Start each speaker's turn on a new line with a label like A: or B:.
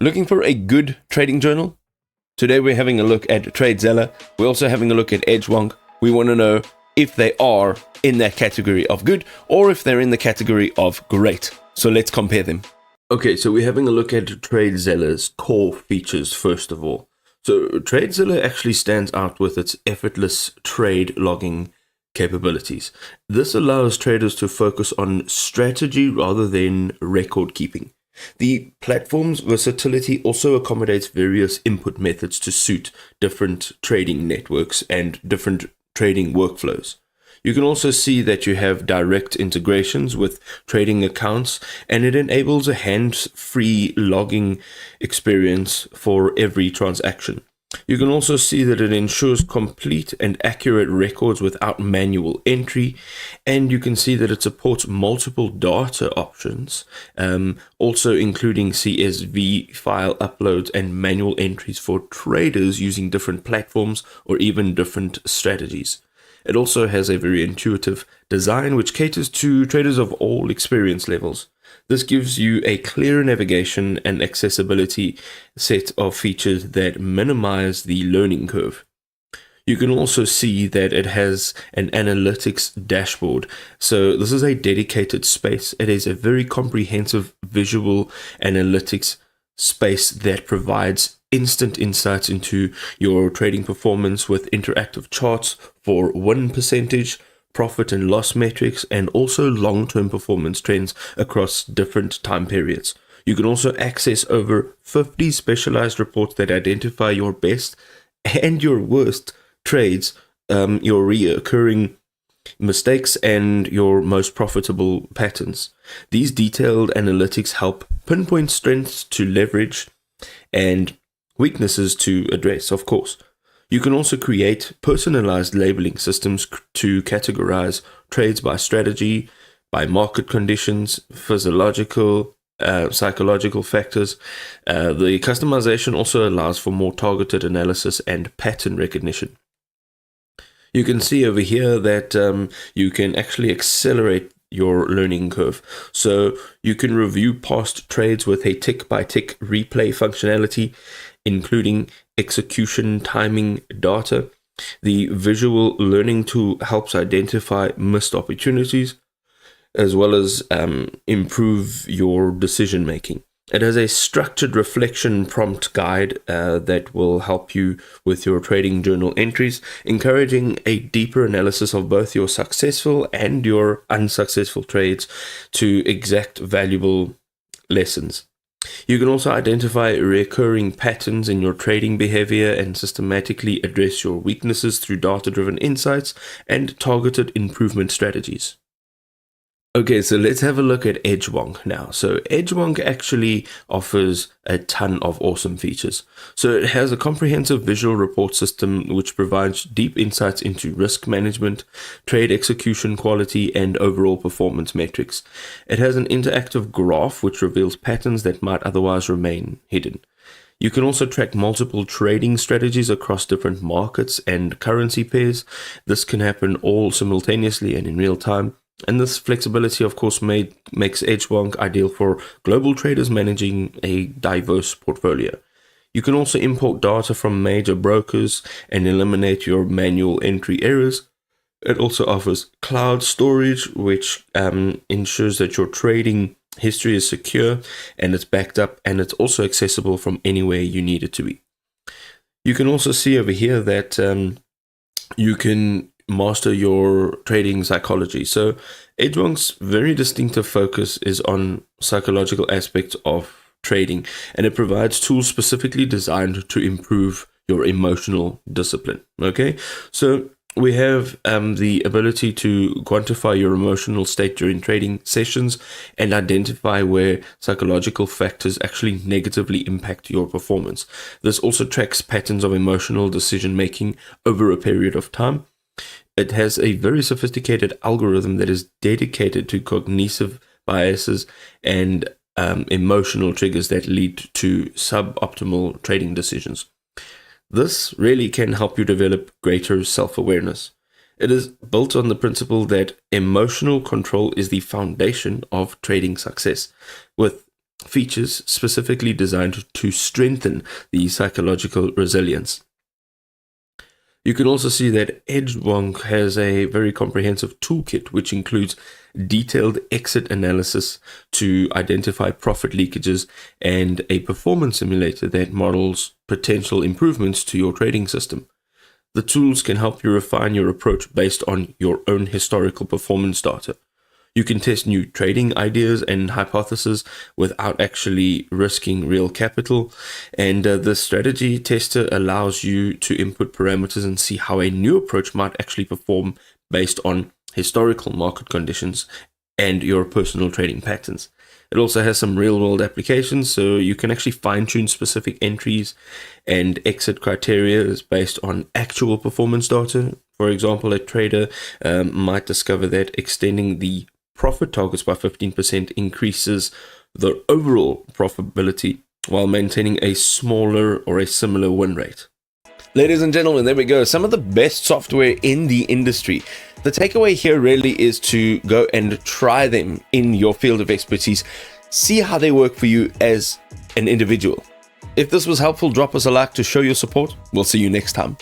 A: Looking for a good trading journal? Today we're having a look at Tradezella. We're also having a look at Edgewonk. We want to know if they are in that category of good or if they're in the category of great. So let's compare them. Okay, so we're having a look at Tradezella's core features first of all. So Tradezella actually stands out with its effortless trade logging capabilities. This allows traders to focus on strategy rather than record keeping. The platform's versatility also accommodates various input methods to suit different trading networks and different trading workflows. You can also see that you have direct integrations with trading accounts, and it enables a hands-free logging experience for every transaction. You can also see that it ensures complete and accurate records without manual entry, and you can see that it supports multiple data options, also including CSV file uploads and manual entries for traders using different platforms or even different strategies. It also has a very intuitive design which caters to traders of all experience levels. This gives you a clear navigation and accessibility set of features that minimize the learning curve. You can also see that it has an analytics dashboard. So this is a dedicated space. It is a very comprehensive visual analytics space that provides instant insights into your trading performance with interactive charts for win percentage, profit and loss metrics, and also long-term performance trends across different time periods. You can also access over 50 specialized reports that identify your best and your worst trades, your recurring mistakes, and your most profitable patterns. These detailed analytics help pinpoint strengths to leverage and weaknesses to address, of course. You can also create personalized labeling systems to categorize trades by strategy, by market conditions, physiological, psychological factors. The customization also allows for more targeted analysis and pattern recognition. You can see over here that you can actually accelerate your learning curve. So you can review past trades with a tick-by-tick replay functionality, including execution timing data. The visual learning tool helps identify missed opportunities as well as improve your decision making. It has a structured reflection prompt guide that will help you with your trading journal entries, encouraging a deeper analysis of both your successful and your unsuccessful trades to exact valuable lessons. You can also identify recurring patterns in your trading behavior and systematically address your weaknesses through data-driven insights and targeted improvement strategies. Okay, so let's have a look at Edgewonk now. So Edgewonk actually offers a ton of awesome features. So it has a comprehensive visual report system which provides deep insights into risk management, trade execution quality, and overall performance metrics. It has an interactive graph which reveals patterns that might otherwise remain hidden. You can also track multiple trading strategies across different markets and currency pairs. This can happen all simultaneously and in real time. And this flexibility, of course, makes Edgewonk ideal for global traders managing a diverse portfolio. You can also import data from major brokers and eliminate your manual entry errors. It also offers cloud storage, which ensures that your trading history is secure and it's backed up, and it's also accessible from anywhere you need it to be. You can also see over here that you can master your trading psychology. So Edgewonk's very distinctive focus is on psychological aspects of trading, and it provides tools specifically designed to improve your emotional discipline. Okay, so we have the ability to quantify your emotional state during trading sessions and identify where psychological factors actually negatively impact your performance. This also tracks patterns of emotional decision making over a period of time. It has a very sophisticated algorithm that is dedicated to cognitive biases and emotional triggers that lead to suboptimal trading decisions. This really can help you develop greater self-awareness. It is built on the principle that emotional control is the foundation of trading success. With features specifically designed to strengthen the psychological resilience. You can also see that Edgewonk has a very comprehensive toolkit, which includes detailed exit analysis to identify profit leakages and a performance simulator that models potential improvements to your trading system. The tools can help you refine your approach based on your own historical performance data. You can test new trading ideas and hypotheses without actually risking real capital. And the strategy tester allows you to input parameters and see how a new approach might actually perform based on historical market conditions and your personal trading patterns. It also has some real-world applications, so you can actually fine-tune specific entries and exit criteria based on actual performance data. For example, a trader might discover that extending the profit targets by 15% increases the overall profitability while maintaining a smaller or a similar win rate. Ladies and gentlemen, there we go. Some of the best software in the industry. The takeaway here really is to go and try them in your field of expertise. See how they work for you as an individual. If this was helpful, drop us a like to show your support. We'll see you next time.